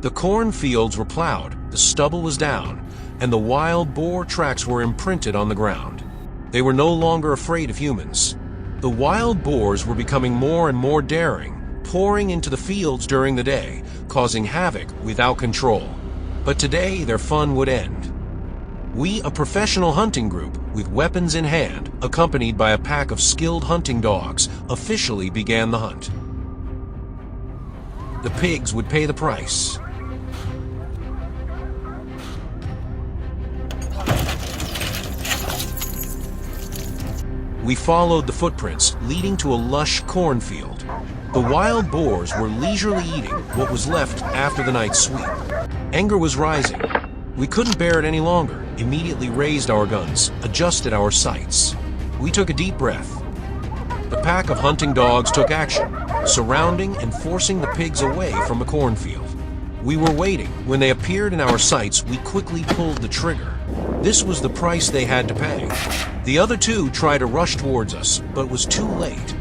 The cornfields were plowed, the stubble was down, and the wild boar tracks were imprinted on the ground. They were no longer afraid of humans. The wild boars were becoming more and more daring, pouring into the fields during the day, causing havoc without control. But today their fun would end. We, a professional hunting group with weapons in hand, accompanied by a pack of skilled hunting dogs, officially began the hunt. The pigs would pay the price. We followed the footprints leading to a lush cornfield. The wild boars were leisurely eating what was left after the night's sweep. Anger was rising. We couldn't bear it any longer, immediately raised our guns, adjusted our sights. We took a deep breath. The pack of hunting dogs took action, surrounding and forcing the pigs away from the cornfield. We were waiting. When they appeared in our sights, we quickly pulled the trigger. This was the price they had to pay. The other two tried to rush towards us, but was too late.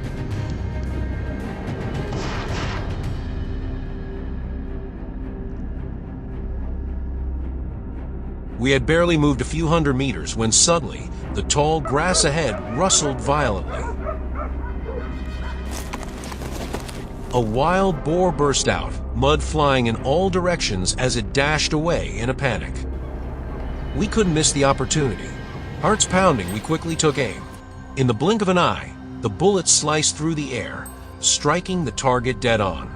We had barely moved a few hundred meters when suddenly the tall grass ahead rustled violently. A wild boar burst out, mud flying in all directions as it dashed away in a panic. We couldn't miss the opportunity. Hearts pounding, we quickly took aim. In the blink of an eye, the bullet sliced through the air, striking the target dead on.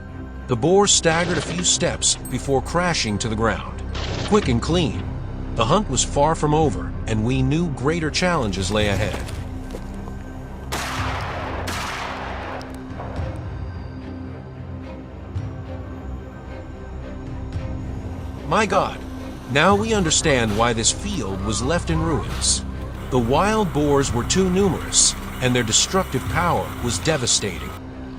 The boar staggered a few steps before crashing to the ground. Quick and clean. The hunt was far from over, and we knew greater challenges lay ahead. My God, now we understand why this field was left in ruins. The wild boars were too numerous, and their destructive power was devastating.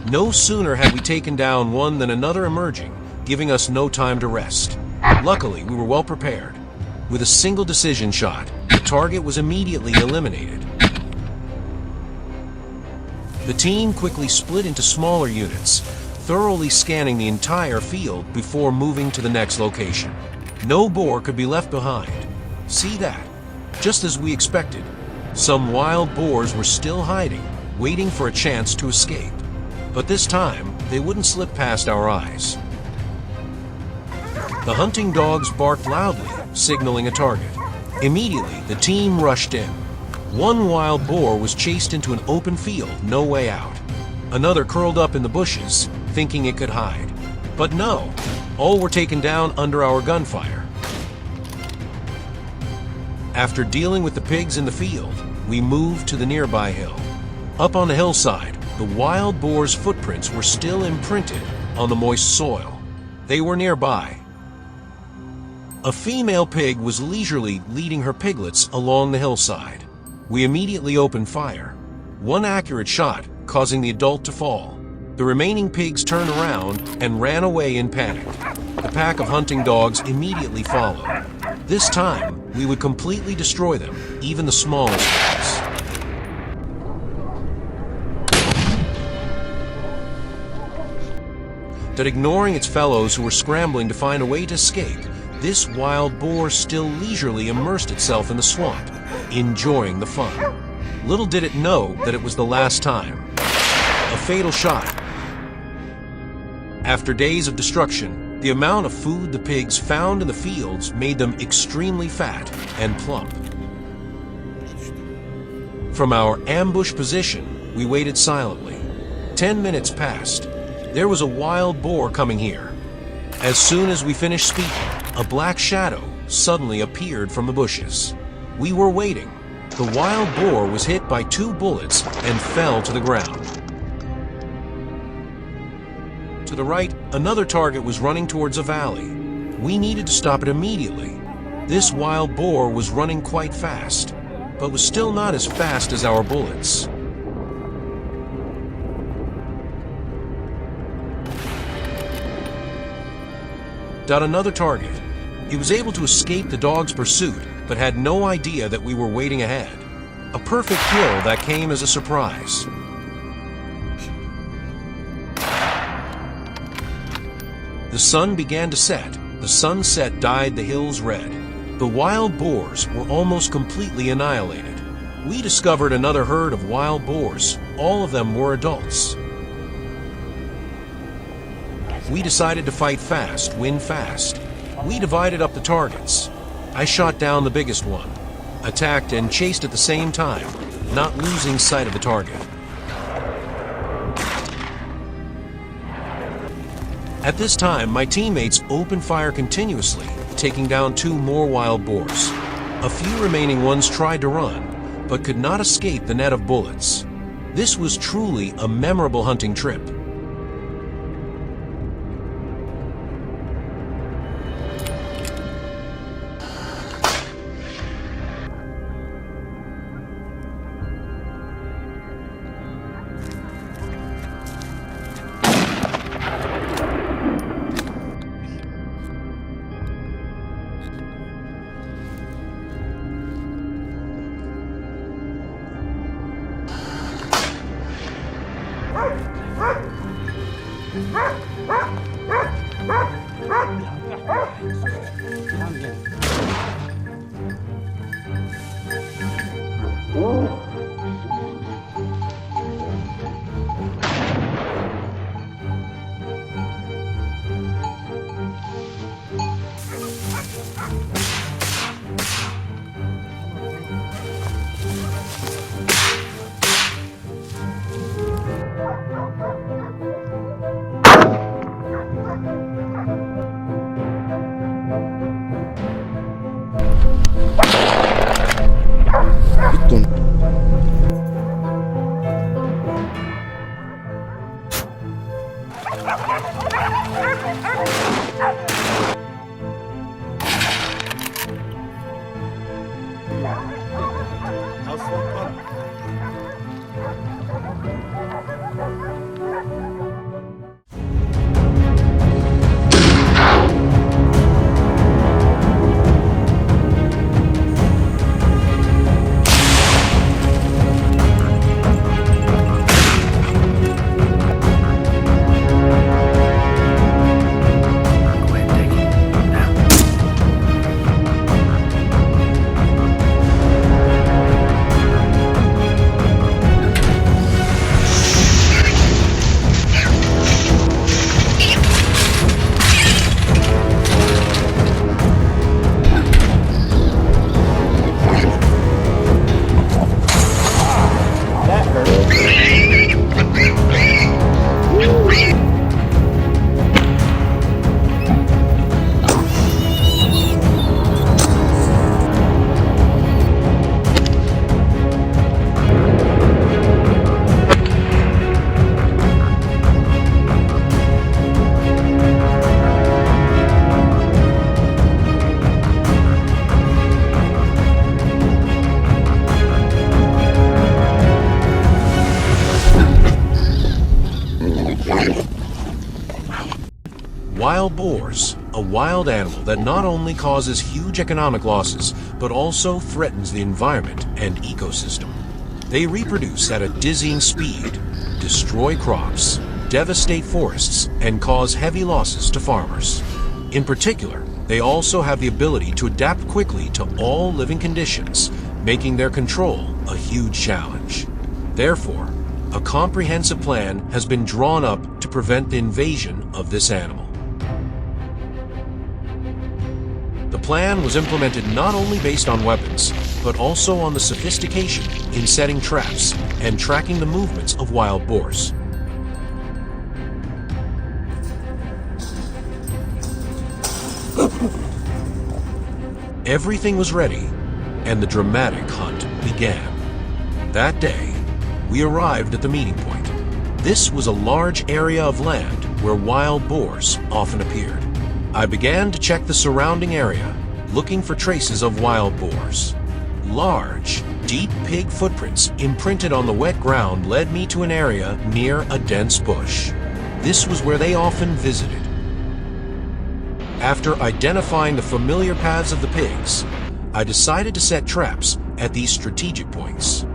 No sooner had we taken down one than another emerging, giving us no time to rest. Luckily, we were well prepared. With a single decision shot, the target was immediately eliminated. The team quickly split into smaller units, thoroughly scanning the entire field before moving to the next location. No boar could be left behind. See that? Just as we expected, some wild boars were still hiding, waiting for a chance to escape. But this time, they wouldn't slip past our eyes. The hunting dogs barked loudly, signaling a target. Immediately, the team rushed in. One wild boar was chased into an open field, no way out. Another curled up in the bushes, thinking it could hide. But no, all were taken down under our gunfire. After dealing with the pigs in the field, we moved to the nearby hill. Up on the hillside, the wild boar's footprints were still imprinted on the moist soil. They were nearby. A female pig was leisurely leading her piglets along the hillside. We immediately opened fire. One accurate shot causing the adult to fall. The remaining pigs turned around and ran away in panic. The pack of hunting dogs immediately followed. This time, we would completely destroy them, even the smallest ones. But ignoring its fellows who were scrambling to find a way to escape, this wild boar still leisurely immersed itself in the swamp, enjoying the fun. Little did it know that it was the last time. A fatal shot. After days of destruction, the amount of food the pigs found in the fields made them extremely fat and plump. From our ambush position, we waited silently. 10 minutes passed. There was a wild boar coming here. As soon as we finished speaking, a black shadow suddenly appeared from the bushes. We were waiting. The wild boar was hit by 2 bullets and fell to the ground. To the right, another target was running towards a valley. We needed to stop it immediately. This wild boar was running quite fast, but was still not as fast as our bullets. Got another target. He was able to escape the dog's pursuit, but had no idea that we were waiting ahead. A perfect kill that came as a surprise. The sun began to set, The sunset dyed the hills red. The wild boars were almost completely annihilated. We discovered another herd of wild boars. All of them were adults. We decided to fight fast, win fast. We divided up the targets. I shot down the biggest one, attacked and chased at the same time, not losing sight of the target. At this time, my teammates opened fire continuously, taking down 2 more wild boars. A few remaining ones tried to run, but could not escape the net of bullets. This was truly a memorable hunting trip. Wild boars, a wild animal that not only causes huge economic losses, but also threatens the environment and ecosystem. They reproduce at a dizzying speed, destroy crops, devastate forests, and cause heavy losses to farmers. In particular, they also have the ability to adapt quickly to all living conditions, making their control a huge challenge. Therefore, a comprehensive plan has been drawn up to prevent the invasion of this animal. The plan was implemented not only based on weapons, but also on the sophistication in setting traps and tracking the movements of wild boars. Everything was ready, and the dramatic hunt began. That day, we arrived at the meeting point. This was a large area of land where wild boars often appeared. I began to check the surrounding area, looking for traces of wild boars. Large, deep pig footprints imprinted on the wet ground led me to an area near a dense bush. This was where they often visited. After identifying the familiar paths of the pigs, I decided to set traps at these strategic points.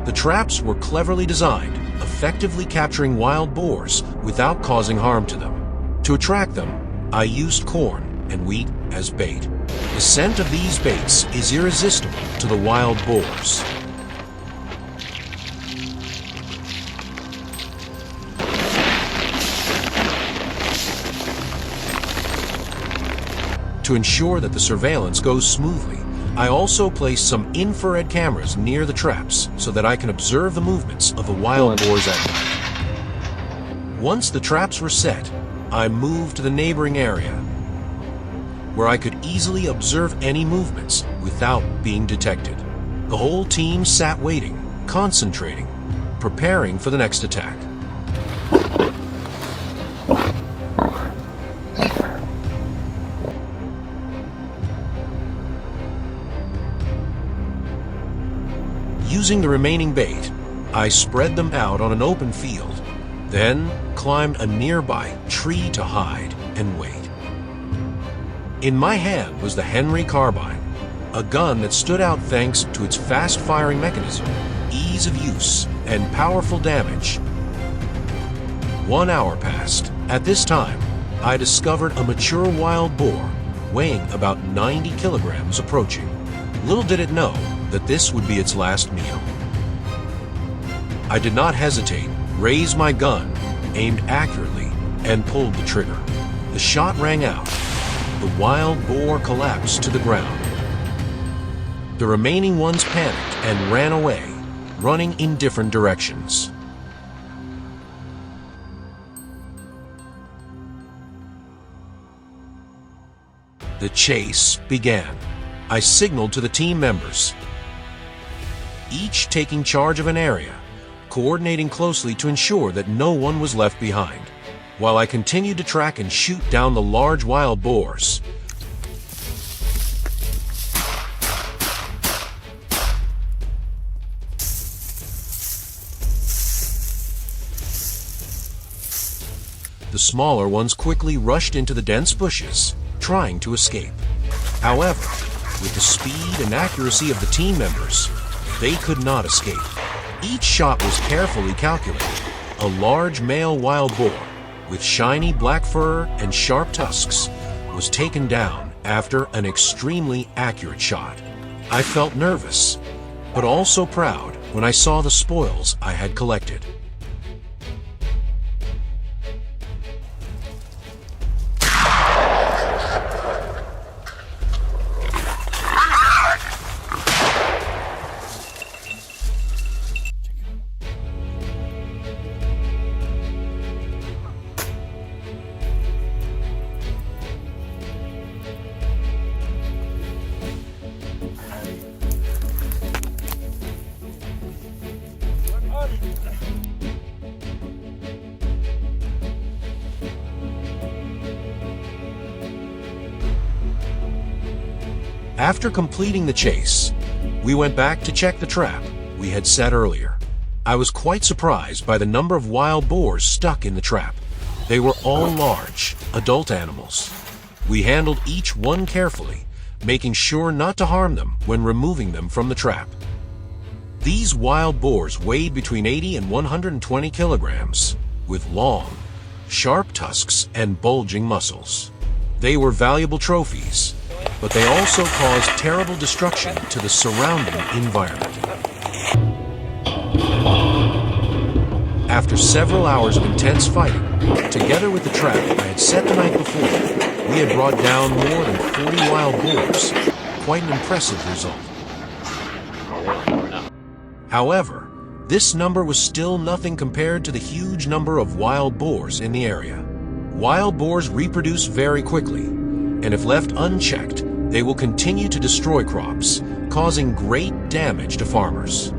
The traps were cleverly designed, effectively capturing wild boars without causing harm to them. To attract them, I used corn and wheat as bait. The scent of these baits is irresistible to the wild boars. To ensure that the surveillance goes smoothly, I also placed some infrared cameras near the traps so that I can observe the movements of the wild boars at night. Once the traps were set, I moved to the neighboring area, where I could easily observe any movements without being detected. The whole team sat waiting, concentrating, preparing for the next attack. Using the remaining bait, I spread them out on an open field, then climbed a nearby tree to hide and wait. In my hand was the Henry carbine, a gun that stood out thanks to its fast-firing mechanism, ease of use, and powerful damage. 1 hour passed. At this time, I discovered a mature wild boar weighing about 90 kilograms approaching. Little did it know that this would be its last meal. I did not hesitate, raised my gun, aimed accurately, and pulled the trigger. The shot rang out. The wild boar collapsed to the ground. The remaining ones panicked and ran away, running in different directions. The chase began. I signaled to the team members, each taking charge of an area, coordinating closely to ensure that no one was left behind, while I continued to track and shoot down the large wild boars. The smaller ones quickly rushed into the dense bushes, trying to escape. However, with the speed and accuracy of the team members, they could not escape. Each shot was carefully calculated. A large male wild boar, with shiny black fur and sharp tusks, was taken down after an extremely accurate shot. I felt nervous, but also proud when I saw the spoils I had collected. After completing the chase, we went back to check the trap we had set earlier. I was quite surprised by the number of wild boars stuck in the trap. They were all large, adult animals. We handled each one carefully, making sure not to harm them when removing them from the trap. These wild boars weighed between 80 and 120 kilograms, with long, sharp tusks and bulging muscles. They were valuable trophies, but they also caused terrible destruction to the surrounding environment. After several hours of intense fighting, together with the trap I had set the night before, we had brought down more than 40 wild boars. Quite an impressive result. However, this number was still nothing compared to the huge number of wild boars in the area. Wild boars reproduce very quickly, and if left unchecked, they will continue to destroy crops, causing great damage to farmers.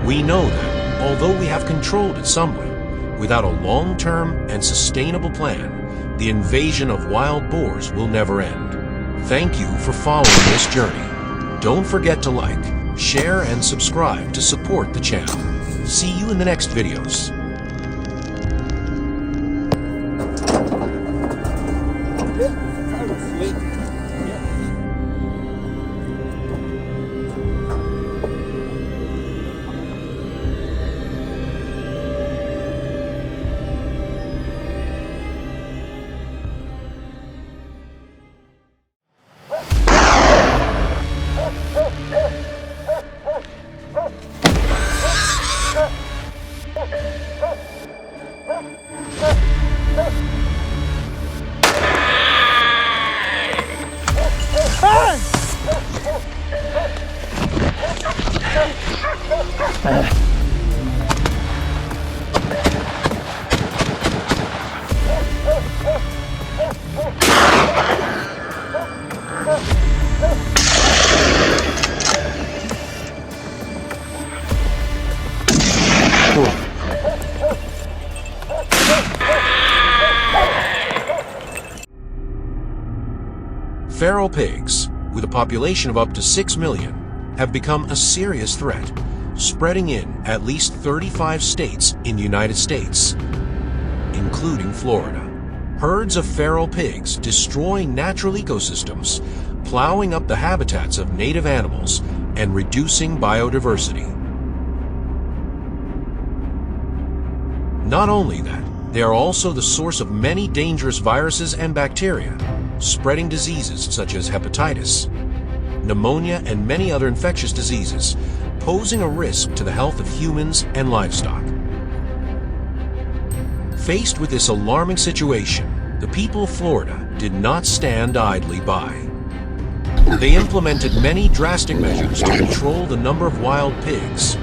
We know that, although we have controlled it somewhat, without a long-term and sustainable plan, the invasion of wild boars will never end. Thank you for following this journey. Don't forget to like, share, and subscribe to support the channel. See you in the next videos. Feral pigs, with a population of up to 6 million, have become a serious threat, spreading in at least 35 states in the United States, including Florida. Herds of feral pigs destroying natural ecosystems, plowing up the habitats of native animals, and reducing biodiversity. Not only that, they are also the source of many dangerous viruses and bacteria, spreading diseases such as hepatitis, pneumonia, and many other infectious diseases, posing a risk to the health of humans and livestock. Faced with this alarming situation, the people of Florida did not stand idly by. They implemented many drastic measures to control the number of wild pigs,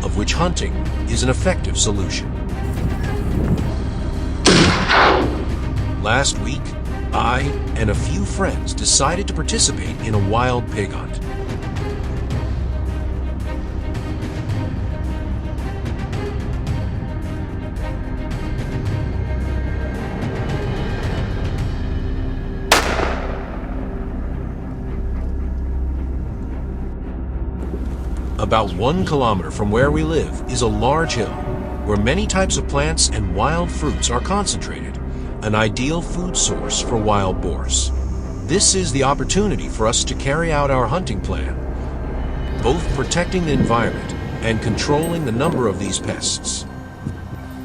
of which hunting is an effective solution. Last week, I and a few friends decided to participate in a wild pig hunt. About 1 kilometer from where we live is a large hill where many types of plants and wild fruits are concentrated, an ideal food source for wild boars. This is the opportunity for us to carry out our hunting plan, both protecting the environment and controlling the number of these pests.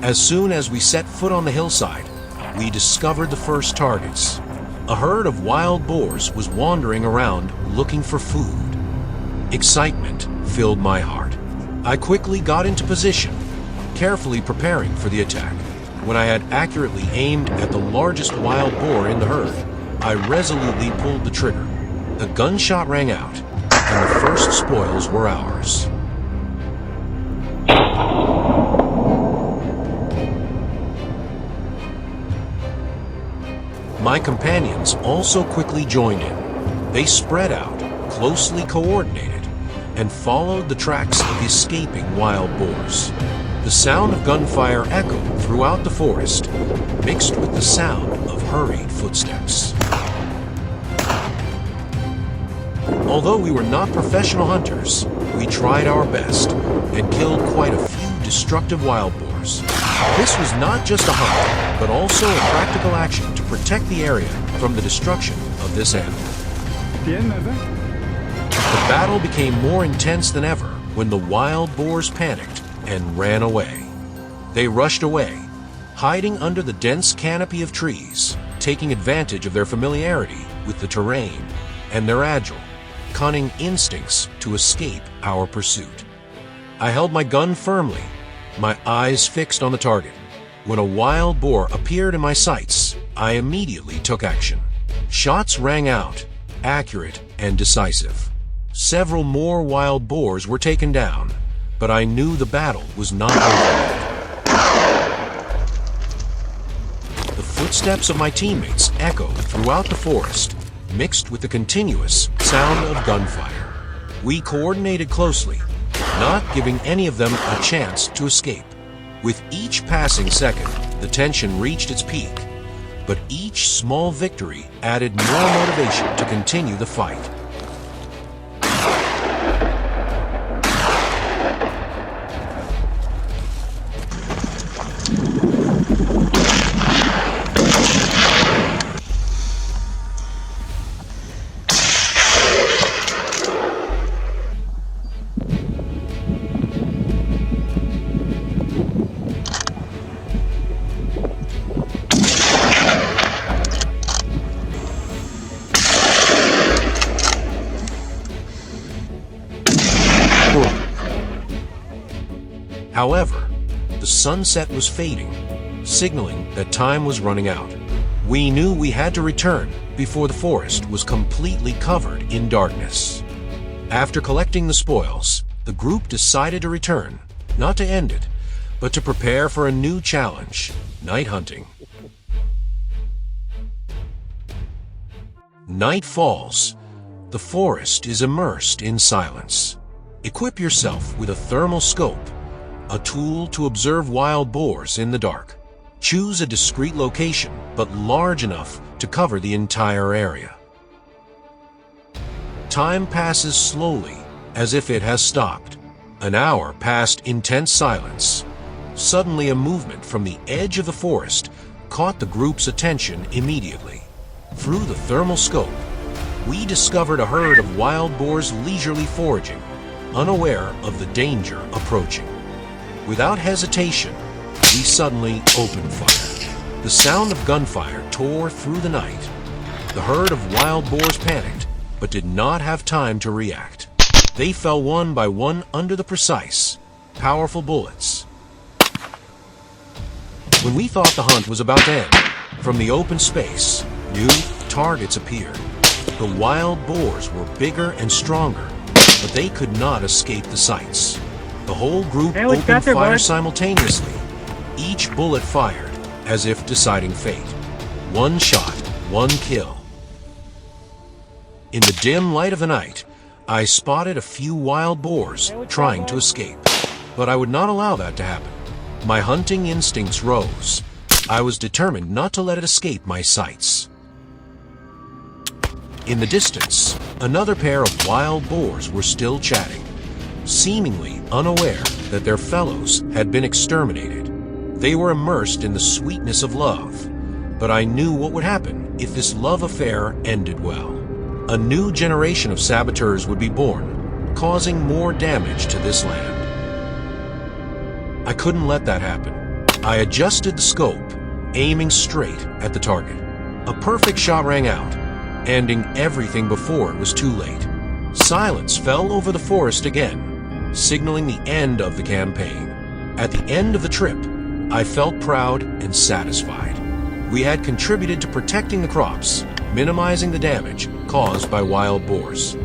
As soon as we set foot on the hillside, we discovered the first targets. A herd of wild boars was wandering around looking for food. Excitement filled my heart. I quickly got into position, carefully preparing for the attack. When I had accurately aimed at the largest wild boar in the herd, I resolutely pulled the trigger. The gunshot rang out, and the first spoils were ours. My companions also quickly joined in. They spread out, closely coordinated, and followed the tracks of the escaping wild boars. The sound of gunfire echoed throughout the forest, mixed with the sound of hurried footsteps. Although we were not professional hunters, we tried our best and killed quite a few destructive wild boars. This was not just a hunt, but also a practical action to protect the area from the destruction of this animal. The battle became more intense than ever when the wild boars panicked and ran away. They rushed away, hiding under the dense canopy of trees, taking advantage of their familiarity with the terrain and their agile, cunning instincts to escape our pursuit. I held my gun firmly, my eyes fixed on the target. When a wild boar appeared in my sights, I immediately took action. Shots rang out, accurate and decisive. Several more wild boars were taken down, but I knew the battle was not over yet. The footsteps of my teammates echoed throughout the forest, mixed with the continuous sound of gunfire. We coordinated closely, not giving any of them a chance to escape. With each passing second, the tension reached its peak, but each small victory added more motivation to continue the fight. However, the sunset was fading, signaling that time was running out. We knew we had to return before the forest was completely covered in darkness. After collecting the spoils, the group decided to return, not to end it, but to prepare for a new challenge, night hunting. Night falls. The forest is immersed in silence. Equip yourself with a thermal scope, a tool to observe wild boars in the dark. Choose a discreet location, but large enough to cover the entire area. time passes slowly, as if it has stopped. An hour passed in tense silence. Suddenly, a movement from the edge of the forest caught the group's attention immediately. Through the thermal scope, we discovered a herd of wild boars leisurely foraging, unaware of the danger approaching. Without hesitation, we suddenly opened fire. The sound of gunfire tore through the night. The herd of wild boars panicked, but did not have time to react. They fell one by one under the precise, powerful bullets. When we thought the hunt was about to end, from the open space, new targets appeared. The wild boars were bigger and stronger, but they could not escape the sights. The whole group opened fire simultaneously, each bullet fired as if deciding fate. One shot, one kill. In the dim light of the night, I spotted a few wild boars trying to escape, but I would not allow that to happen. My hunting instincts rose. I was determined not to let it escape my sights. In the distance, another pair of wild boars were still chatting, seemingly unaware that their fellows had been exterminated. They were immersed in the sweetness of love, but I knew what would happen if this love affair ended well. A new generation of saboteurs would be born, causing more damage to this land. I couldn't let that happen. I adjusted the scope, aiming straight at the target. A perfect shot rang out, ending everything before it was too late. Silence fell over the forest again, signaling the end of the campaign. At the end of the trip, I felt proud and satisfied. We had contributed to protecting the crops, minimizing the damage caused by wild boars.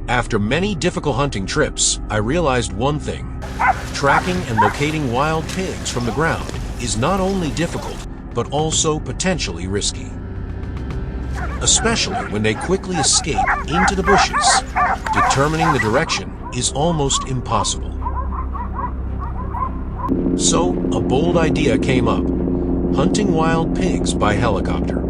After many difficult hunting trips, I realized one thing. Tracking and locating wild pigs from the ground is not only difficult, but also potentially risky. Especially when they quickly escape into the bushes, determining the direction is almost impossible. So, a bold idea came up: hunting wild pigs by helicopter.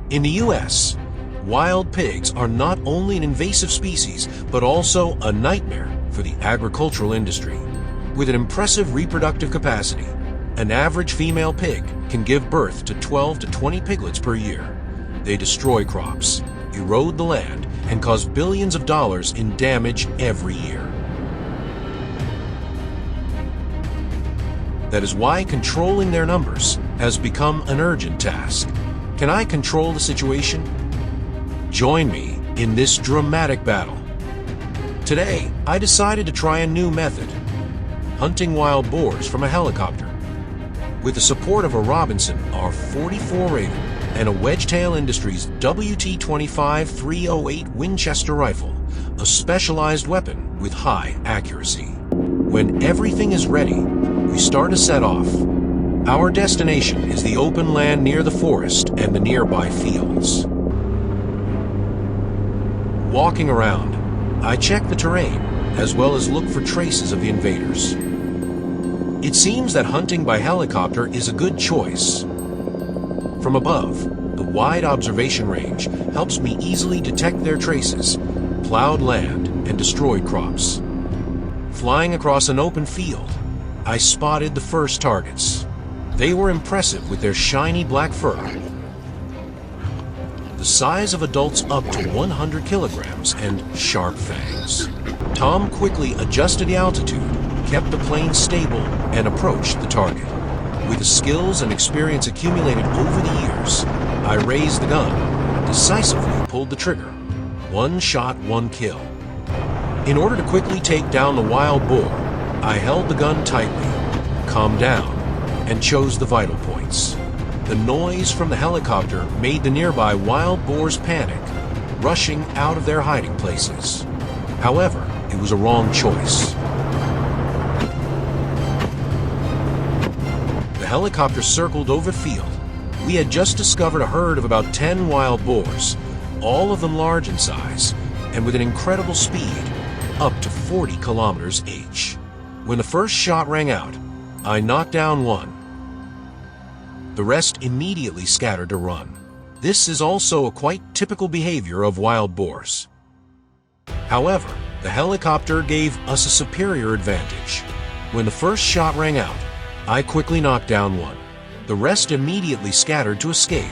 In the U.S., wild pigs are not only an invasive species, but also a nightmare for the agricultural industry. With an impressive reproductive capacity, an average female pig can give birth to 12 to 20 piglets per year. They destroy crops, erode the land, and cause billions of dollars in damage every year. That is why controlling their numbers has become an urgent task. Can I control the situation? Join me in this dramatic battle. Today, I decided to try a new method: hunting wild boars from a helicopter. With the support of a Robinson R44 Raven and a Wedgetail Industries WT-25-308 Winchester rifle, a specialized weapon with high accuracy. When everything is ready, we start to set off. Our destination is the open land near the forest and the nearby fields. Walking around, I check the terrain, as well as look for traces of the invaders. It seems that hunting by helicopter is a good choice. From above, the wide observation range helps me easily detect their traces, plowed land, and destroyed crops. Flying across an open field, I spotted the first targets. They were impressive with their shiny black fur. The size of adults up to 100 kilograms and sharp fangs. Tom quickly adjusted the altitude, kept the plane stable, and approached the target. With the skills and experience accumulated over the years, I raised the gun and decisively pulled the trigger. One shot, one kill. In order to quickly take down the wild boar, I held the gun tightly, calmed down, and chose the vital points. The noise from the helicopter made the nearby wild boars panic, rushing out of their hiding places. However, it was a wrong choice. The helicopter circled over the field. We had just discovered a herd of about 10 wild boars, all of them large in size, and with an incredible speed, up to 40 kilometers each. When the first shot rang out, I knocked down one. The rest immediately scattered to run. This is also a quite typical behavior of wild boars. However, the helicopter gave us a superior advantage. When the first shot rang out, I quickly knocked down one. The rest immediately scattered to escape,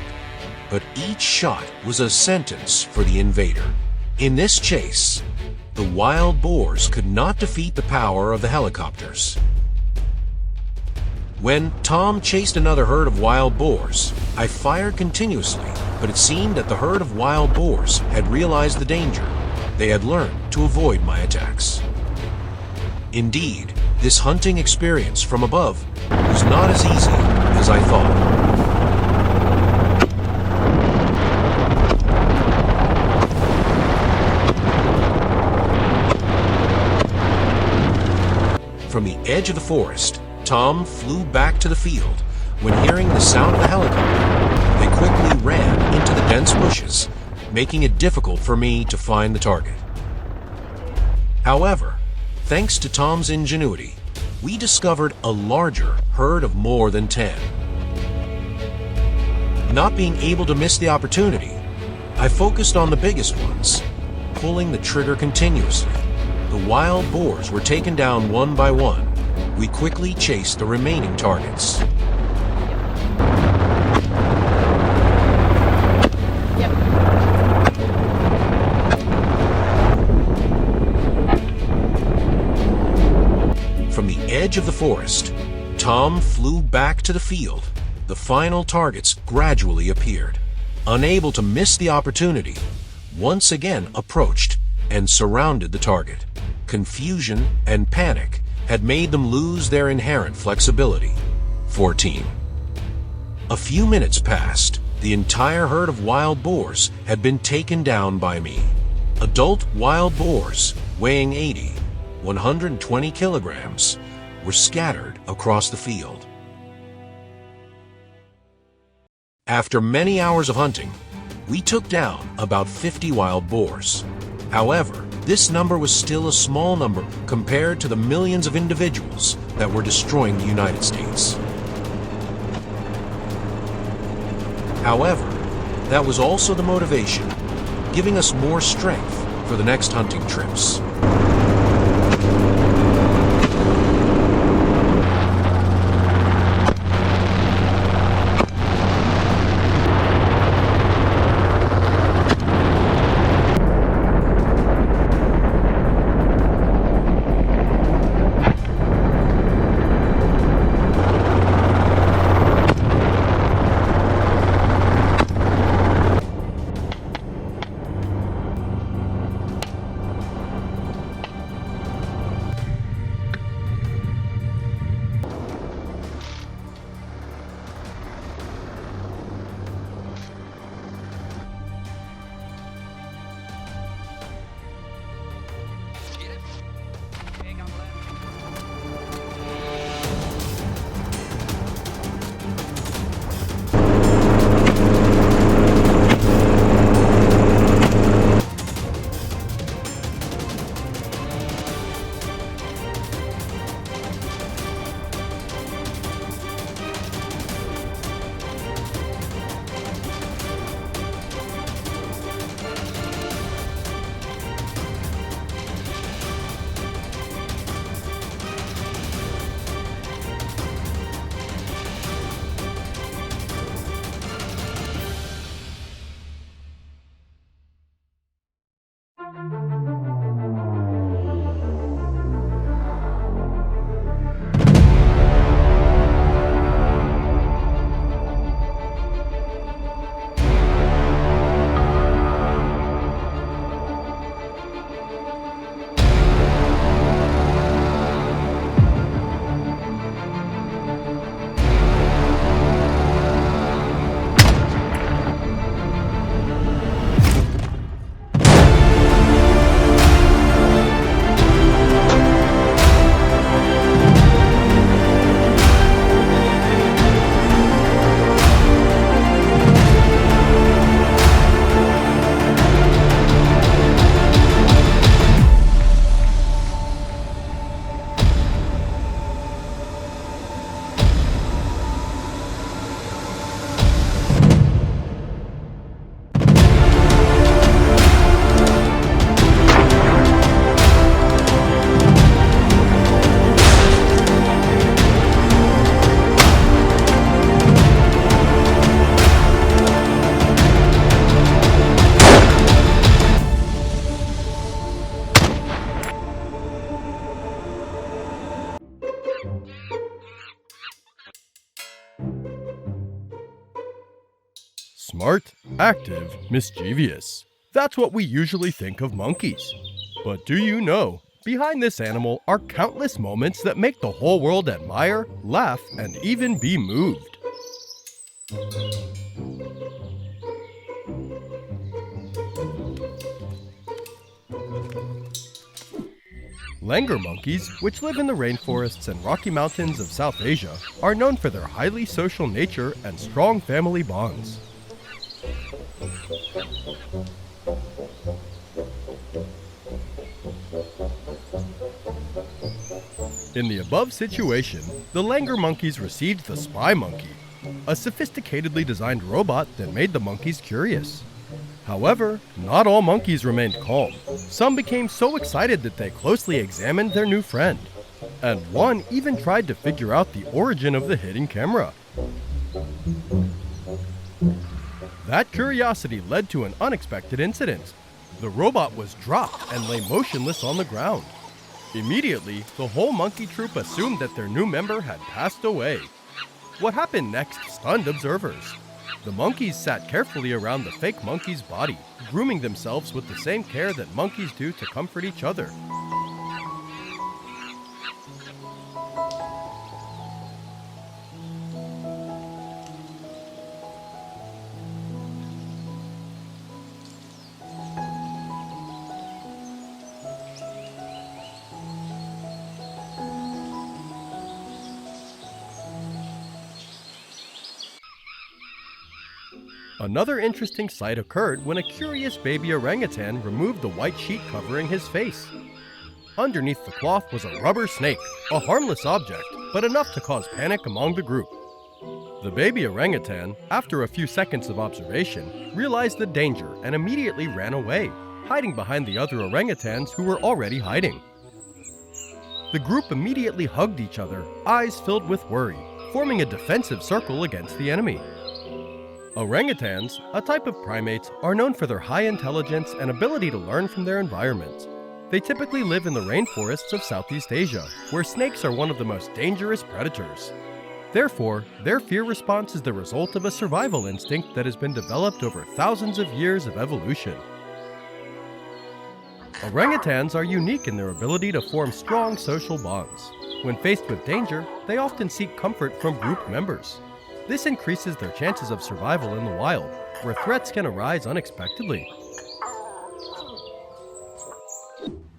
but each shot was a sentence for the invader. In this chase, the wild boars could not defeat the power of the helicopters. When Tom chased another herd of wild boars, I fired continuously, but it seemed that the herd of wild boars had realized the danger. They had learned to avoid my attacks. Indeed, this hunting experience from above was not as easy as I thought. From the edge of the forest, Tom flew back to the field. When hearing the sound of the helicopter, they quickly ran into the dense bushes, making it difficult for me to find the target. However, thanks to Tom's ingenuity, we discovered a larger herd of more than 10. Not being able to miss the opportunity, I focused on the biggest ones, pulling the trigger continuously. The wild boars were taken down one by one. We quickly chased the remaining targets. From the edge of the forest, Tom flew back to the field. The final targets gradually appeared. Unable to miss the opportunity, once again approached and surrounded the target. Confusion and panic had made them lose their inherent flexibility. 14. A few minutes passed. The entire herd of wild boars had been taken down by me. Adult wild boars, weighing 80, 120 kilograms, were scattered across the field. After many hours of hunting, we took down about 50 wild boars. However, this number was still a small number compared to the millions of individuals that were destroying the United States. However, that was also the motivation, giving us more strength for the next hunting trips. Smart, active, mischievous. That's what we usually think of monkeys. But do you know, behind this animal are countless moments that make the whole world admire, laugh, and even be moved. Langur monkeys, which live in the rainforests and Rocky Mountains of South Asia, are known for their highly social nature and strong family bonds. In the above situation, the Langur monkeys received the spy monkey, a sophisticatedly designed robot that made the monkeys curious. However, not all monkeys remained calm. Some became so excited that they closely examined their new friend. And one even tried to figure out the origin of the hidden camera. That curiosity led to an unexpected incident. The robot was dropped and lay motionless on the ground. Immediately, the whole monkey troop assumed that their new member had passed away. What happened next stunned observers. The monkeys sat carefully around the fake monkey's body, grooming themselves with the same care that monkeys do to comfort each other. Another interesting sight occurred when a curious baby orangutan removed the white sheet covering his face. Underneath the cloth was a rubber snake, a harmless object, but enough to cause panic among the group. The baby orangutan, after a few seconds of observation, realized the danger and immediately ran away, hiding behind the other orangutans who were already hiding. The group immediately hugged each other, eyes filled with worry, forming a defensive circle against the enemy. Orangutans, a type of primates, are known for their high intelligence and ability to learn from their environment. They typically live in the rainforests of Southeast Asia, where snakes are one of the most dangerous predators. Therefore, their fear response is the result of a survival instinct that has been developed over thousands of years of evolution. Orangutans are unique in their ability to form strong social bonds. When faced with danger, they often seek comfort from group members. This increases their chances of survival in the wild, where threats can arise unexpectedly.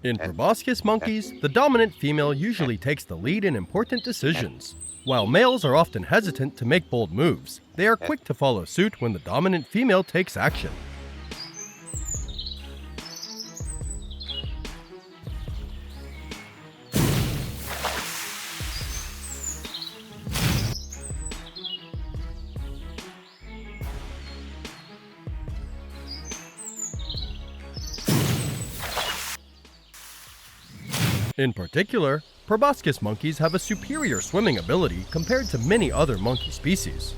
In proboscis monkeys, the dominant female usually takes the lead in important decisions. While males are often hesitant to make bold moves, they are quick to follow suit when the dominant female takes action. In particular, proboscis monkeys have a superior swimming ability compared to many other monkey species.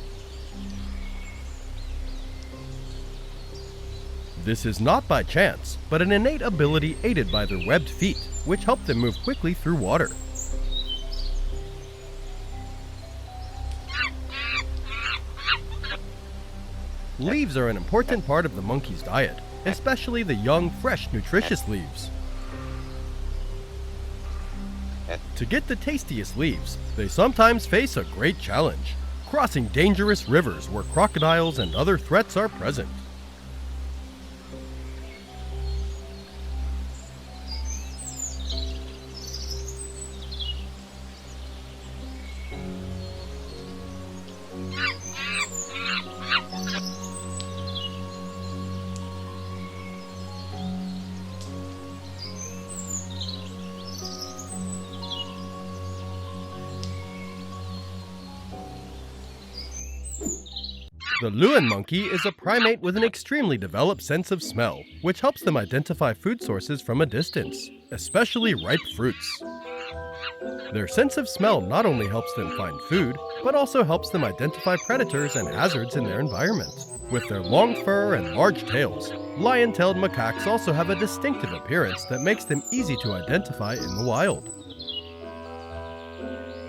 This is not by chance, but an innate ability aided by their webbed feet, which help them move quickly through water. Leaves are an important part of the monkey's diet, especially the young, fresh, nutritious leaves. To get the tastiest leaves, they sometimes face a great challenge, crossing dangerous rivers where crocodiles and other threats are present. The Luan monkey is a primate with an extremely developed sense of smell, which helps them identify food sources from a distance, especially ripe fruits. Their sense of smell not only helps them find food, but also helps them identify predators and hazards in their environment. With their long fur and large tails, lion-tailed macaques also have a distinctive appearance that makes them easy to identify in the wild.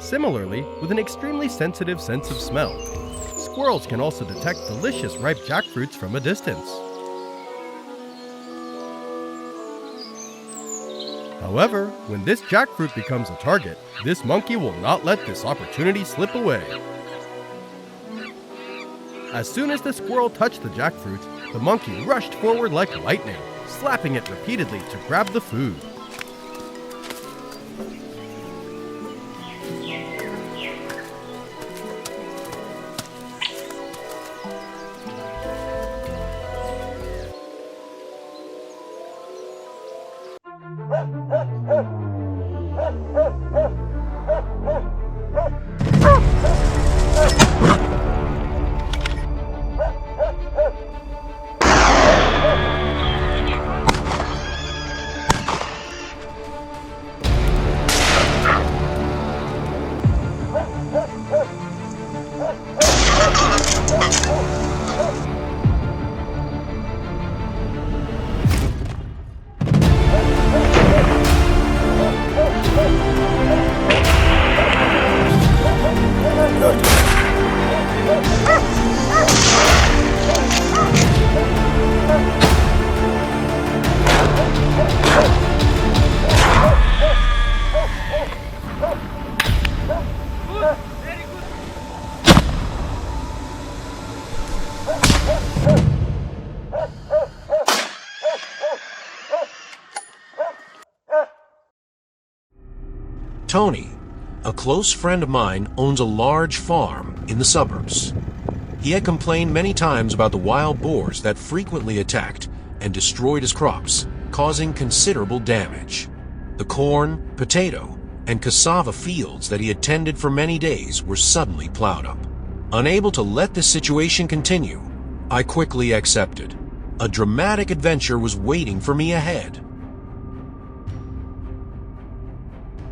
Similarly, with an extremely sensitive sense of smell, squirrels can also detect delicious ripe jackfruits from a distance. However, when this jackfruit becomes a target, this monkey will not let this opportunity slip away. As soon as the squirrel touched the jackfruit, the monkey rushed forward like lightning, slapping it repeatedly to grab the food. Tony, a close friend of mine, owns a large farm in the suburbs. He had complained many times about the wild boars that frequently attacked and destroyed his crops, causing considerable damage. The corn, potato, and cassava fields that he had tended for many days were suddenly plowed up. Unable to let this situation continue, I quickly accepted. A dramatic adventure was waiting for me ahead.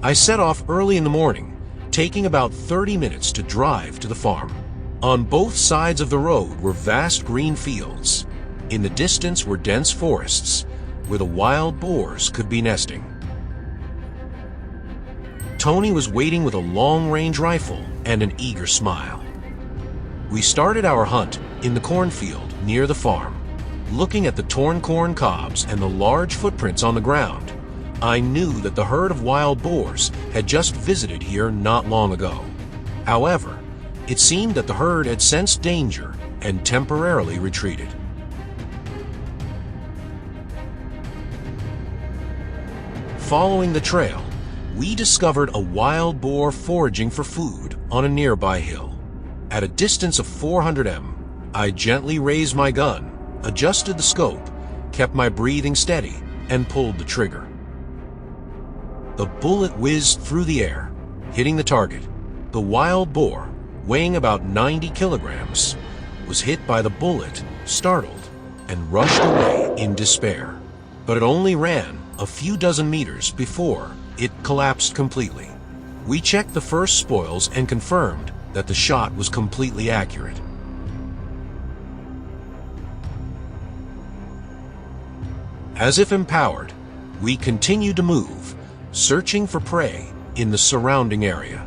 I set off early in the morning, taking about 30 minutes to drive to the farm. On both sides of the road were vast green fields. In the distance were dense forests, where the wild boars could be nesting. Tony was waiting with a long-range rifle and an eager smile. We started our hunt in the cornfield near the farm. Looking at the torn corn cobs and the large footprints on the ground, I knew that the herd of wild boars had just visited here not long ago. However, it seemed that the herd had sensed danger and temporarily retreated. Following the trail, we discovered a wild boar foraging for food on a nearby hill. At a distance of 400 m, I gently raised my gun, adjusted the scope, kept my breathing steady, and pulled the trigger. The bullet whizzed through the air, hitting the target. The wild boar, weighing about 90 kilograms, was hit by the bullet, startled, and rushed away in despair. But it only ran a few dozen meters before it collapsed completely. We checked the first spoils and confirmed that the shot was completely accurate. As if empowered, we continued to move, searching for prey in the surrounding area.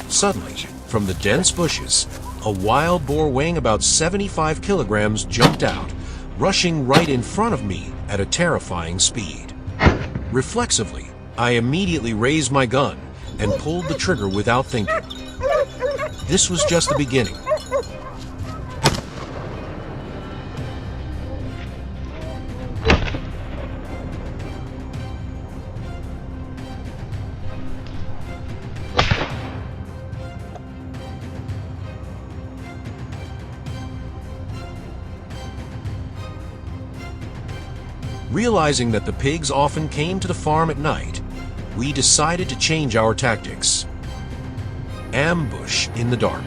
Suddenly, from the dense bushes, a wild boar weighing about 75 kilograms jumped out, rushing right in front of me at a terrifying speed. Reflexively, I immediately raised my gun and pulled the trigger without thinking. This was just the beginning. Realizing that the pigs often came to the farm at night, we decided to change our tactics. Ambush in the dark.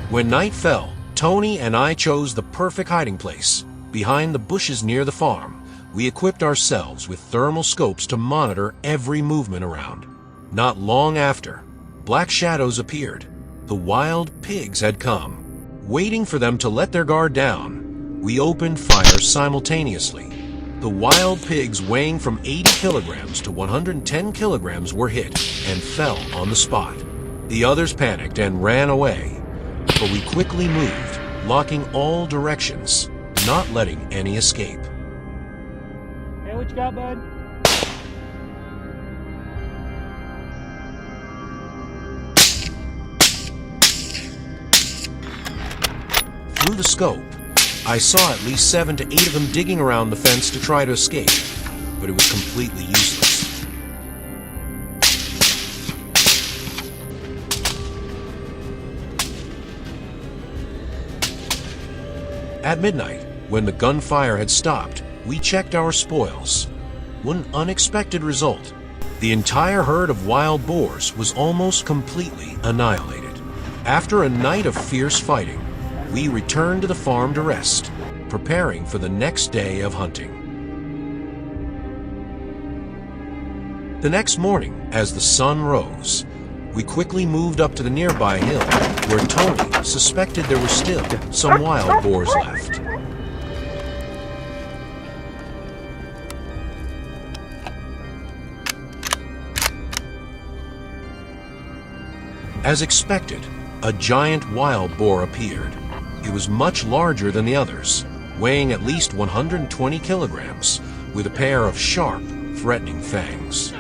When night fell, Tony and I chose the perfect hiding place. Behind the bushes near the farm, we equipped ourselves with thermal scopes to monitor every movement around. Not long after, black shadows appeared. The wild pigs had come. Waiting for them to let their guard down, we opened fire simultaneously. The wild pigs weighing from 80 kilograms to 110 kilograms were hit and fell on the spot. The others panicked and ran away. but we quickly moved, locking all directions, not letting any escape. Hey, what you got, bud? Through the scope, I saw at least 7 to 8 of them digging around the fence to try to escape, but it was completely useless. At midnight, when the gunfire had stopped, we checked our spoils. One unexpected result: the entire herd of wild boars was almost completely annihilated. After a night of fierce fighting, we returned to the farm to rest, preparing for the next day of hunting. The next morning, as the sun rose, we quickly moved up to the nearby hill, where Tony suspected there were still some wild boars left. As expected, a giant wild boar appeared. It was much larger than the others, weighing at least 120 kilograms, with a pair of sharp, threatening fangs.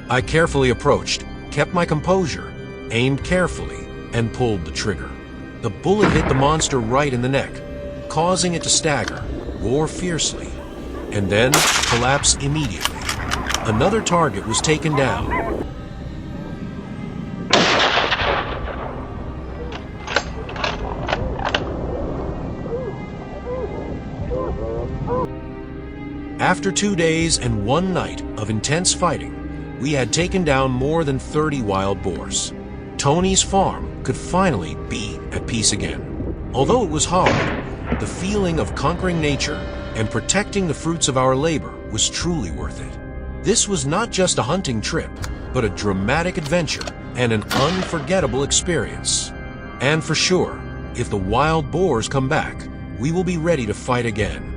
I carefully approached, kept my composure, aimed carefully, and pulled the trigger. The bullet hit the monster right in the neck, causing it to stagger, roar fiercely, and then collapse immediately. Another target was taken down. After 2 days and 1 night of intense fighting, we had taken down more than 30 wild boars. Tony's farm could finally be at peace again. Although it was hard, the feeling of conquering nature and protecting the fruits of our labor was truly worth it. This was not just a hunting trip, but a dramatic adventure and an unforgettable experience. And for sure, if the wild boars come back, we will be ready to fight again.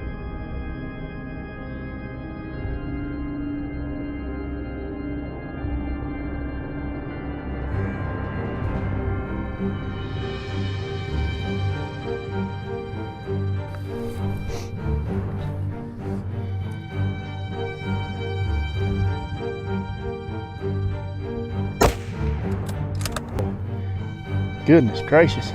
Goodness gracious.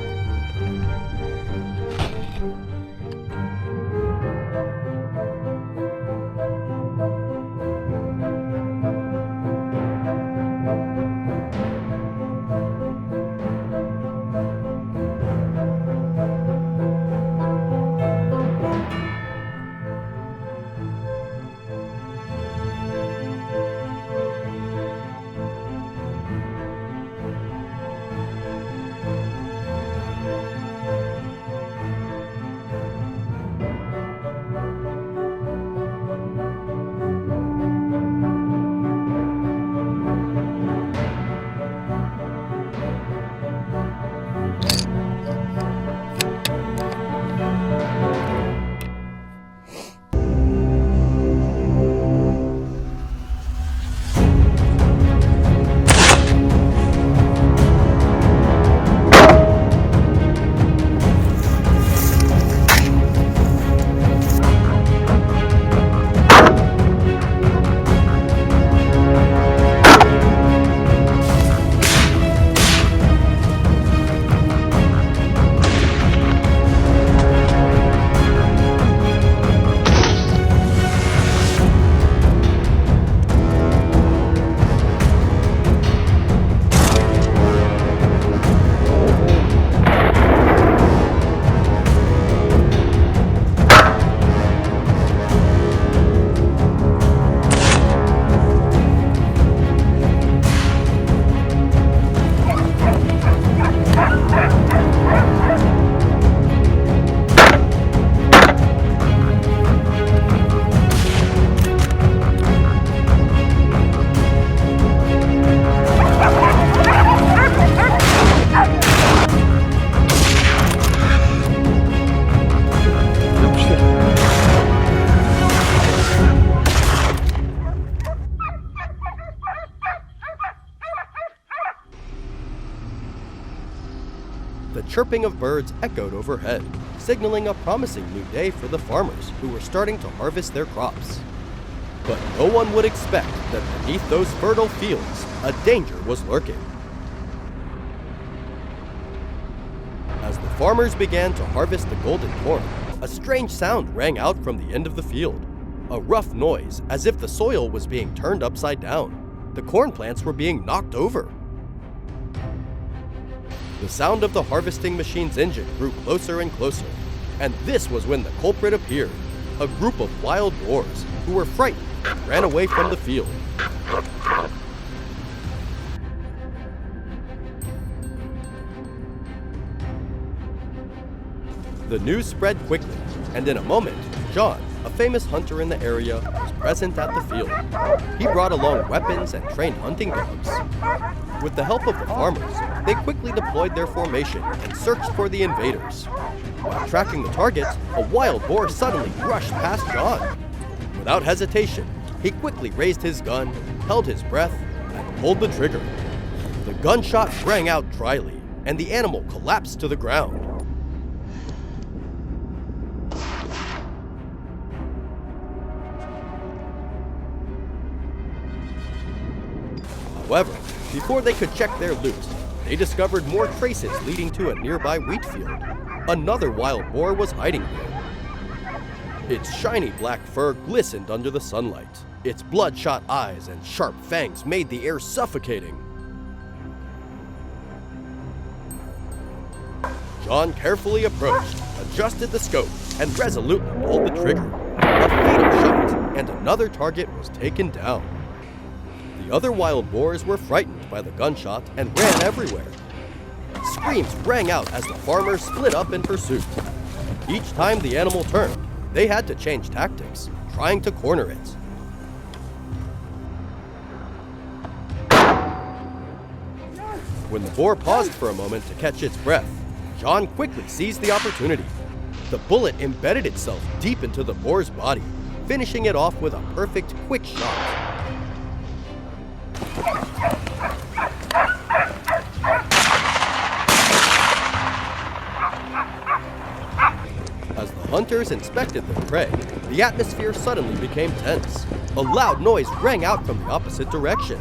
The chirping of birds echoed overhead, signaling a promising new day for the farmers who were starting to harvest their crops. But no one would expect that beneath those fertile fields, a danger was lurking. As the farmers began to harvest the golden corn, a strange sound rang out from the end of the field. A rough noise, as if the soil was being turned upside down. The corn plants were being knocked over. The sound of the harvesting machine's engine grew closer and closer, and this was when the culprit appeared, a group of wild boars who were frightened and ran away from the field. The news spread quickly, and in a moment, John, a famous hunter in the area, was present at the field. He brought along weapons and trained hunting dogs. With the help of the farmers, they quickly deployed their formation and searched for the invaders. While tracking the targets, a wild boar suddenly rushed past John. Without hesitation, he quickly raised his gun, held his breath, and pulled the trigger. The gunshot rang out dryly, and the animal collapsed to the ground. However, before they could check their loot, they discovered more traces leading to a nearby wheat field. Another wild boar was hiding there. Its shiny black fur glistened under the sunlight. Its bloodshot eyes and sharp fangs made the air suffocating. John carefully approached, adjusted the scope, and resolutely pulled the trigger. A fatal shot, and another target was taken down. The other wild boars were frightened by the gunshot and ran everywhere. Screams rang out as the farmers split up in pursuit. Each time the animal turned, they had to change tactics, trying to corner it. When the boar paused for a moment to catch its breath, John quickly seized the opportunity. The bullet embedded itself deep into the boar's body, finishing it off with a perfect quick shot. As the hunters inspected their prey, the atmosphere suddenly became tense. A loud noise rang out from the opposite direction.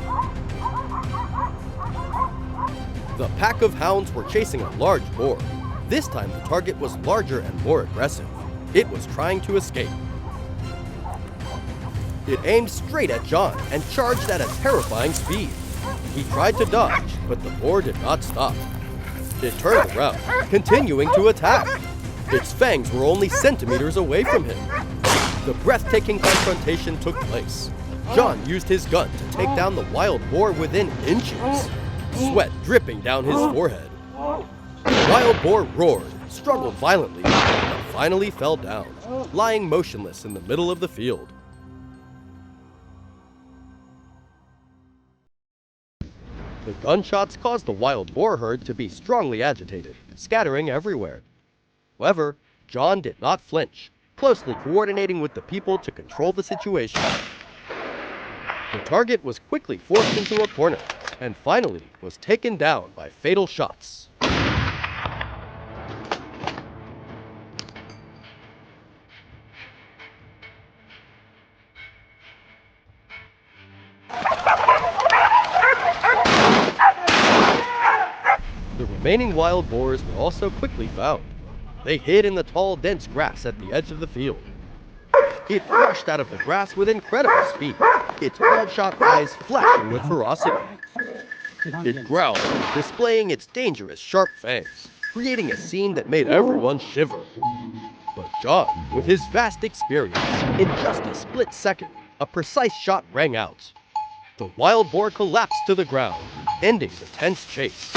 The pack of hounds were chasing a large boar. This time the target was larger and more aggressive. It was trying to escape. It aimed straight at John and charged at a terrifying speed. He tried to dodge, but the boar did not stop. It turned around, continuing to attack. Its fangs were only centimeters away from him. The breathtaking confrontation took place. John used his gun to take down the wild boar within inches, sweat dripping down his forehead. The wild boar roared, struggled violently, and finally fell down, lying motionless in the middle of the field. The gunshots caused the wild boar herd to be strongly agitated, scattering everywhere. However, John did not flinch, closely coordinating with the people to control the situation. The target was quickly forced into a corner, and finally was taken down by fatal shots. The remaining wild boars were also quickly found. They hid in the tall, dense grass at the edge of the field. It rushed out of the grass with incredible speed, its bloodshot eyes flashing with ferocity. It growled, displaying its dangerous, sharp fangs, creating a scene that made everyone shiver. But John, with his vast experience, in just a split second, a precise shot rang out. The wild boar collapsed to the ground, ending the tense chase.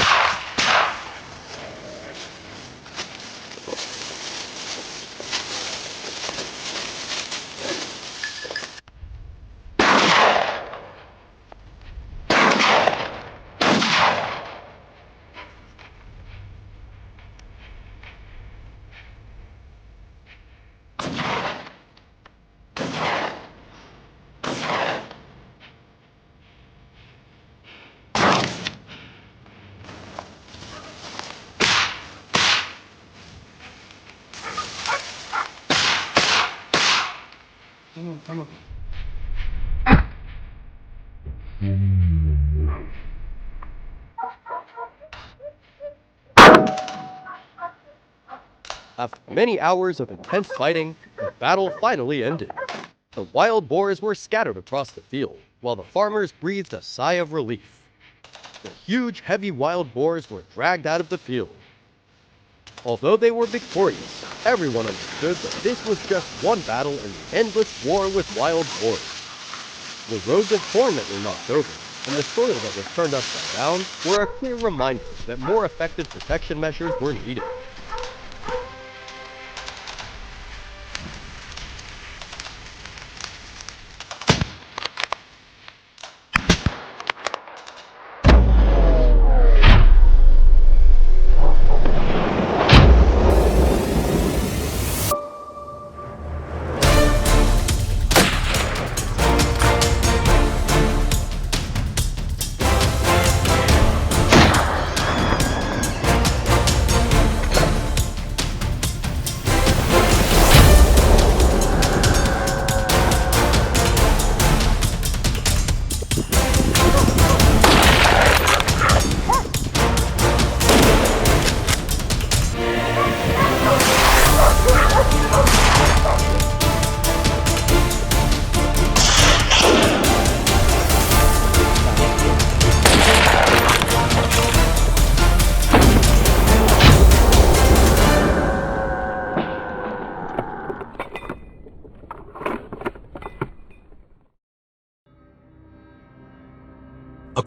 come on. After many hours of intense fighting, the battle finally ended. The wild boars were scattered across the field, while the farmers breathed a sigh of relief. The huge, heavy wild boars were dragged out of the field. Although they were victorious, everyone understood that this was just one battle in the endless war with wild boars. The roads of corn that were knocked over, and the soil that was turned upside down, were a clear reminder that more effective protection measures were needed.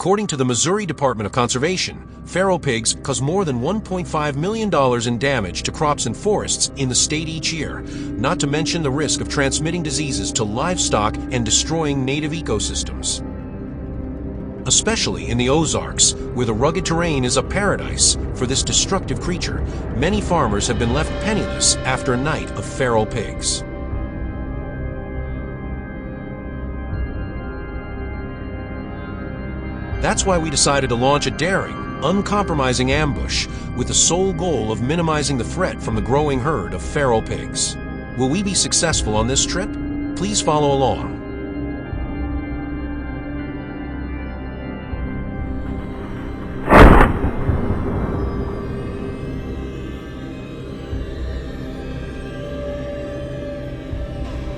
According to the Missouri Department of Conservation, feral pigs cause more than $1.5 million in damage to crops and forests in the state each year, not to mention the risk of transmitting diseases to livestock and destroying native ecosystems. Especially in the Ozarks, where the rugged terrain is a paradise for this destructive creature, many farmers have been left penniless after a night of feral pigs. That's why we decided to launch a daring, uncompromising ambush with the sole goal of minimizing the threat from the growing herd of feral pigs. Will we be successful on this trip? Please follow along.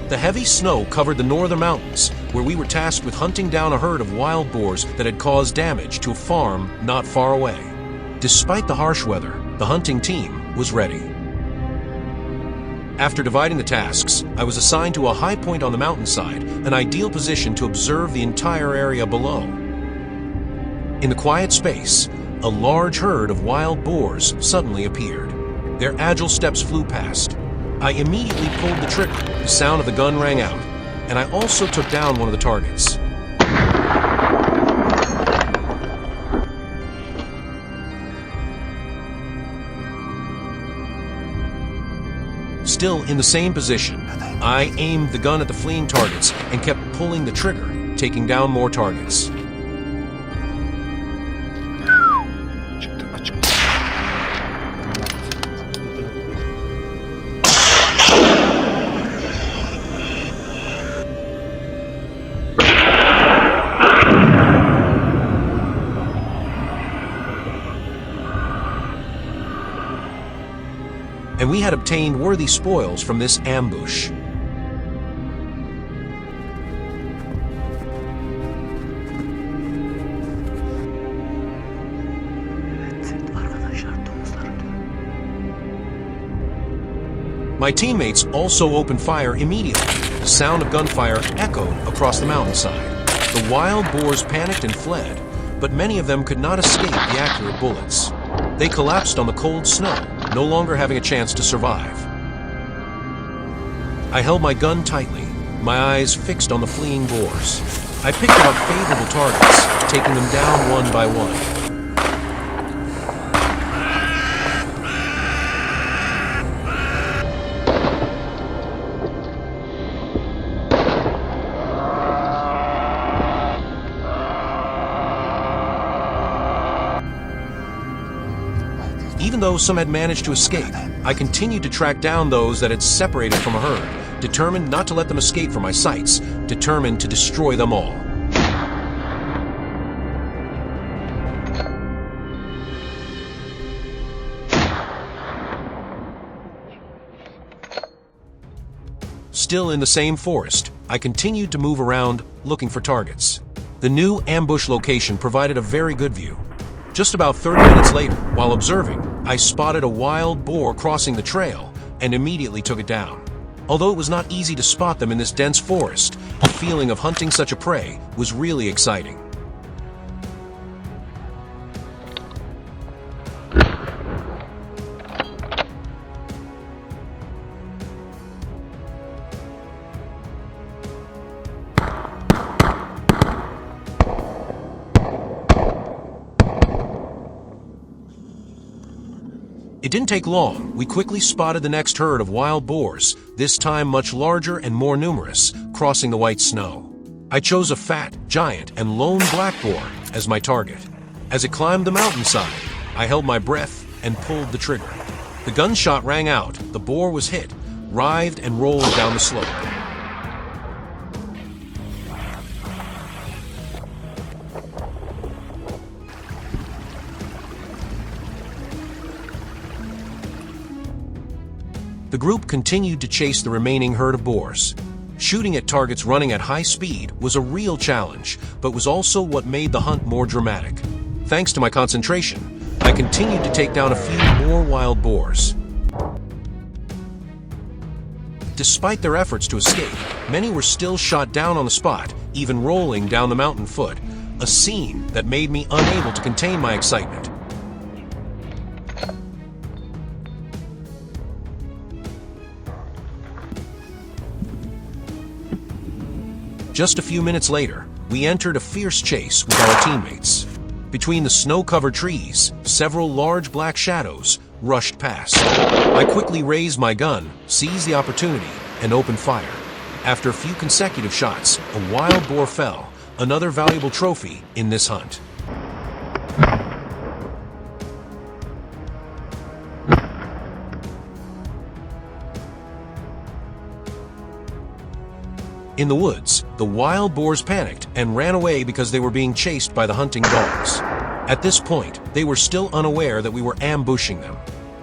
The heavy snow covered the northern mountains, where we were tasked with hunting down a herd of wild boars that had caused damage to a farm not far away. Despite the harsh weather, the hunting team was ready. After dividing the tasks, I was assigned to a high point on the mountainside, an ideal position to observe the entire area below. In the quiet space, a large herd of wild boars suddenly appeared. Their agile steps flew past. I immediately pulled the trigger, the sound of the gun rang out, and I also took down one of the targets. Still in the same position, I aimed the gun at the fleeing targets and kept pulling the trigger, taking down more targets. And we had obtained worthy spoils from this ambush. My teammates also opened fire immediately. The sound of gunfire echoed across the mountainside. The wild boars panicked and fled, but many of them could not escape the accurate bullets. They collapsed on the cold snow, no longer having a chance to survive. I held my gun tightly, my eyes fixed on the fleeing boars. I picked out favorable targets, taking them down one by one. Even though some had managed to escape, I continued to track down those that had separated from a herd, determined not to let them escape from my sights, determined to destroy them all. Still in the same forest, I continued to move around, looking for targets. The new ambush location provided a very good view. Just about 30 minutes later, while observing, I spotted a wild boar crossing the trail and immediately took it down. Although it was not easy to spot them in this dense forest, the feeling of hunting such a prey was really exciting. It didn't take long. We quickly spotted the next herd of wild boars, this time much larger and more numerous, crossing the white snow. I chose a fat, giant, and lone black boar as my target. As it climbed the mountainside, I held my breath and pulled the trigger. The gunshot rang out, the boar was hit, writhed and rolled down the slope. The group continued to chase the remaining herd of boars. Shooting at targets running at high speed was a real challenge, but was also what made the hunt more dramatic. Thanks to my concentration, I continued to take down a few more wild boars. Despite their efforts to escape, many were still shot down on the spot, even rolling down the mountain foot, a scene that made me unable to contain my excitement. Just a few minutes later, we entered a fierce chase with our teammates. Between the snow-covered trees, several large black shadows rushed past. I quickly raised my gun, seized the opportunity, and opened fire. After a few consecutive shots, a wild boar fell, another valuable trophy in this hunt. In the woods, the wild boars panicked and ran away because they were being chased by the hunting dogs. At this point, they were still unaware that we were ambushing them.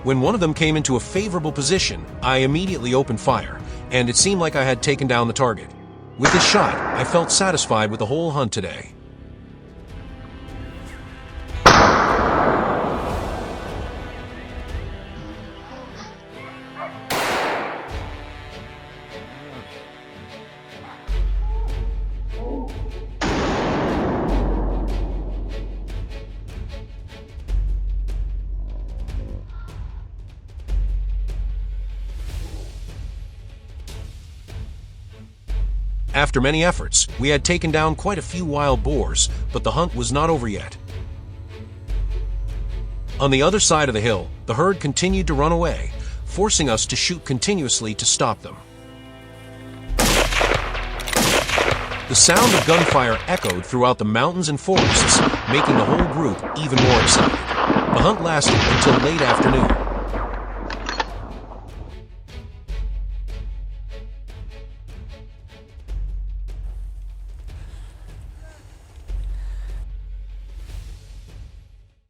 When one of them came into a favorable position, I immediately opened fire, and it seemed like I had taken down the target. With this shot, I felt satisfied with the whole hunt today. After many efforts, we had taken down quite a few wild boars, but the hunt was not over yet. On the other side of the hill, the herd continued to run away, forcing us to shoot continuously to stop them. The sound of gunfire echoed throughout the mountains and forests, making the whole group even more excited. The hunt lasted until late afternoon.